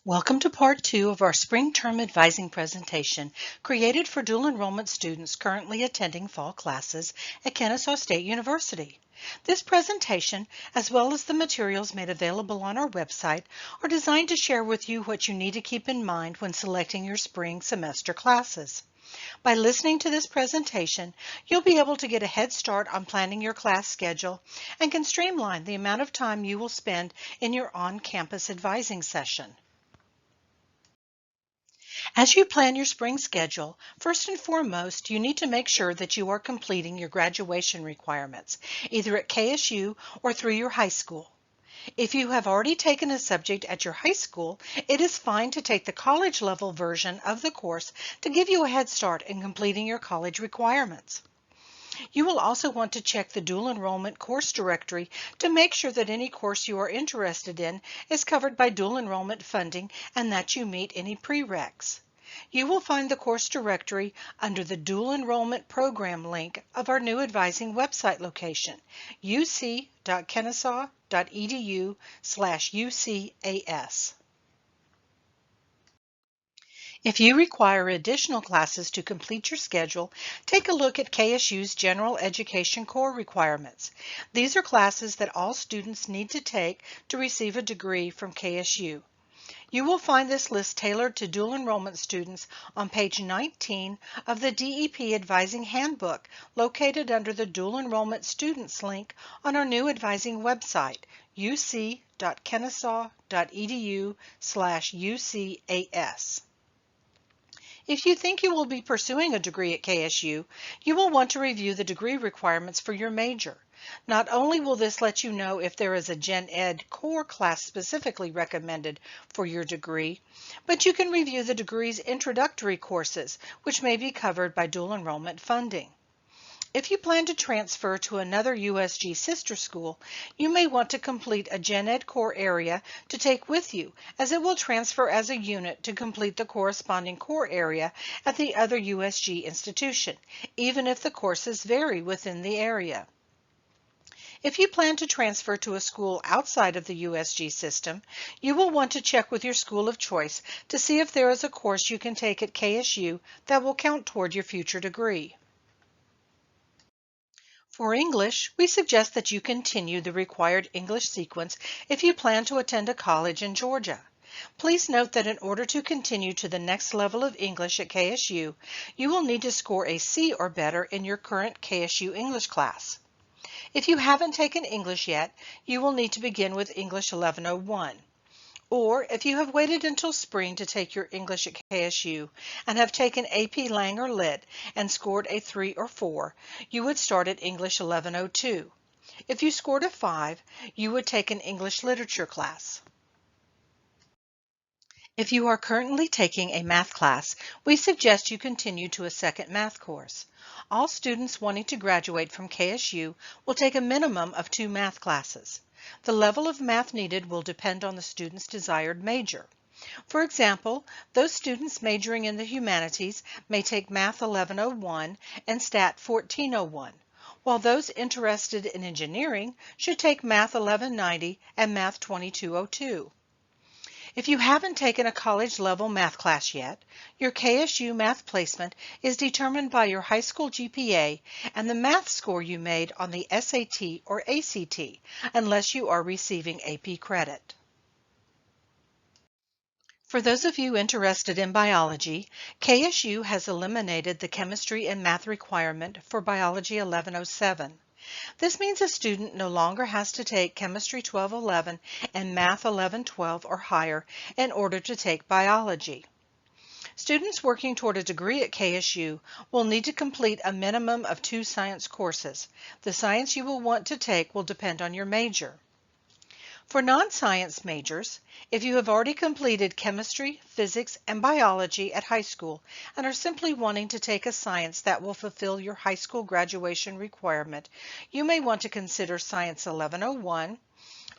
Welcome to part 2 of our spring term advising presentation created for dual enrollment students currently attending fall classes at Kennesaw State University. This presentation, as well as the materials made available on our website, are designed to share with you what you need to keep in mind when selecting your spring semester classes. By listening to this presentation, you'll be able to get a head start on planning your class schedule and can streamline the amount of time you will spend in your on-campus advising session. As you plan your spring schedule, first and foremost, you need to make sure that you are completing your graduation requirements, either at KSU or through your high school. If you have already taken a subject at your high school, it is fine to take the college level version of the course to give you a head start in completing your college requirements. You will also want to check the dual enrollment course directory to make sure that any course you are interested in is covered by dual enrollment funding and that you meet any prereqs. You will find the course directory under the dual enrollment program link of our new advising website location, uc.kennesaw.edu/UCAS. If you require additional classes to complete your schedule, take a look at KSU's General Education Core requirements. These are classes that all students need to take to receive a degree from KSU. You will find this list tailored to dual enrollment students on page 19 of the DEP Advising Handbook, located under the Dual Enrollment Students link on our new advising website, uc.kennesaw.edu/UCAS. If you think you will be pursuing a degree at KSU, you will want to review the degree requirements for your major. Not only will this let you know if there is a Gen Ed core class specifically recommended for your degree, but you can review the degree's introductory courses, which may be covered by dual enrollment funding. If you plan to transfer to another USG sister school, you may want to complete a Gen Ed core area to take with you, as it will transfer as a unit to complete the corresponding core area at the other USG institution, even if the courses vary within the area. If you plan to transfer to a school outside of the USG system, you will want to check with your school of choice to see if there is a course you can take at KSU that will count toward your future degree. For English, we suggest that you continue the required English sequence if you plan to attend a college in Georgia. Please note that in order to continue to the next level of English at KSU, you will need to score a C or better in your current KSU English class. If you haven't taken English yet, you will need to begin with English 1101. Or if you have waited until spring to take your English at KSU and have taken AP Lang or Lit and scored a 3 or 4, you would start at English 1102. If you scored a 5, you would take an English literature class. If you are currently taking a math class, we suggest you continue to a second math course. All students wanting to graduate from KSU will take a minimum of 2 math classes. The level of math needed will depend on the student's desired major. For example, those students majoring in the humanities may take Math 1101 and Stat 1401, while those interested in engineering should take Math 1190 and Math 2202. If you haven't taken a college-level math class yet, your KSU math placement is determined by your high school GPA and the math score you made on the SAT or ACT, unless you are receiving AP credit. For those of you interested in biology, KSU has eliminated the chemistry and math requirement for Biology 1107. This means a student no longer has to take Chemistry 1211 and Math 1112 or higher in order to take biology. Students working toward a degree at KSU will need to complete a minimum of 2 science courses. The science you will want to take will depend on your major. For non-science majors, if you have already completed chemistry, physics, and biology at high school and are simply wanting to take a science that will fulfill your high school graduation requirement, you may want to consider Science 1101,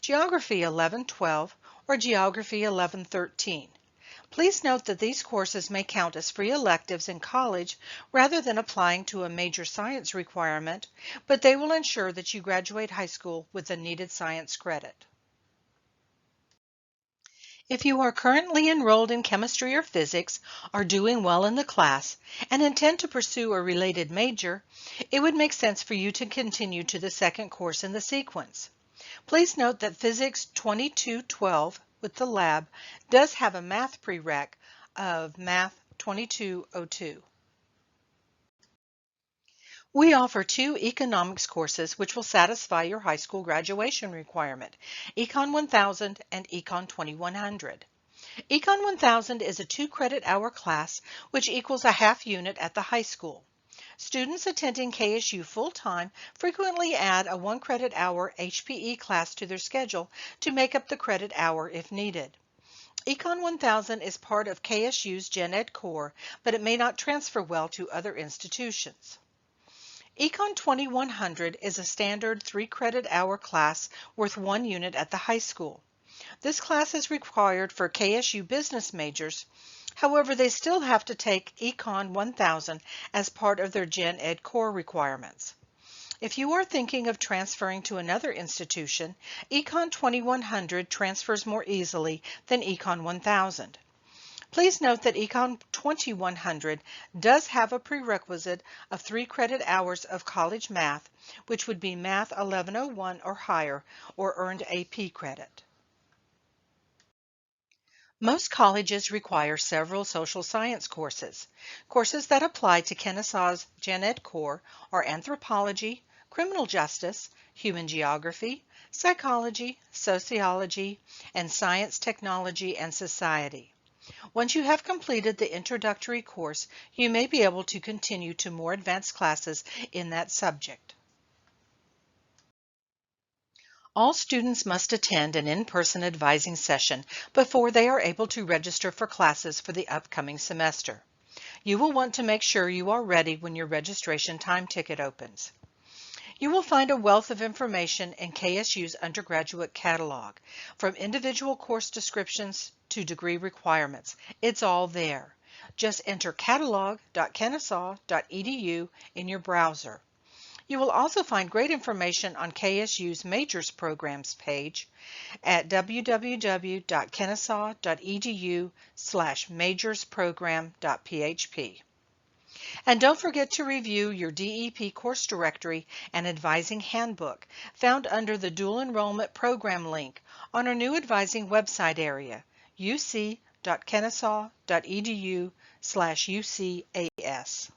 Geography 1112, or Geography 1113. Please note that these courses may count as free electives in college rather than applying to a major science requirement, but they will ensure that you graduate high school with the needed science credit. If you are currently enrolled in chemistry or physics, are doing well in the class, and intend to pursue a related major, it would make sense for you to continue to the second course in the sequence. Please note that Physics 2212 with the lab does have a math prereq of Math 2202. We offer two economics courses which will satisfy your high school graduation requirement, Econ 1000 and Econ 2100. Econ 1000 is a 2-credit hour class which equals a half unit at the high school. Students attending KSU full-time frequently add a 1-credit hour HPE class to their schedule to make up the credit hour if needed. Econ 1000 is part of KSU's Gen Ed core, but it may not transfer well to other institutions. Econ 2100 is a standard 3-credit hour class worth 1 unit at the high school. This class is required for KSU business majors. However, they still have to take Econ 1000 as part of their Gen Ed core requirements. If you are thinking of transferring to another institution, Econ 2100 transfers more easily than Econ 1000. Please note that Econ 2100 does have a prerequisite of 3-credit hours of college math, which would be Math 1101 or higher, or earned AP credit. Most colleges require several social science courses. Courses that apply to Kennesaw's Gen Ed core are anthropology, criminal justice, human geography, psychology, sociology, and science, technology, and society. Once you have completed the introductory course, you may be able to continue to more advanced classes in that subject. All students must attend an in-person advising session before they are able to register for classes for the upcoming semester. You will want to make sure you are ready when your registration time ticket opens. You will find a wealth of information in KSU's undergraduate catalog, from individual course descriptions to degree requirements. It's all there. Just enter catalog.kennesaw.edu in your browser. You will also find great information on KSU's Majors Programs page at www.kennesaw.edu/majorsprogram.php. And don't forget to review your DEP course directory and advising handbook found under the dual enrollment program link on our new advising website area, uc.kennesaw.edu/ucas.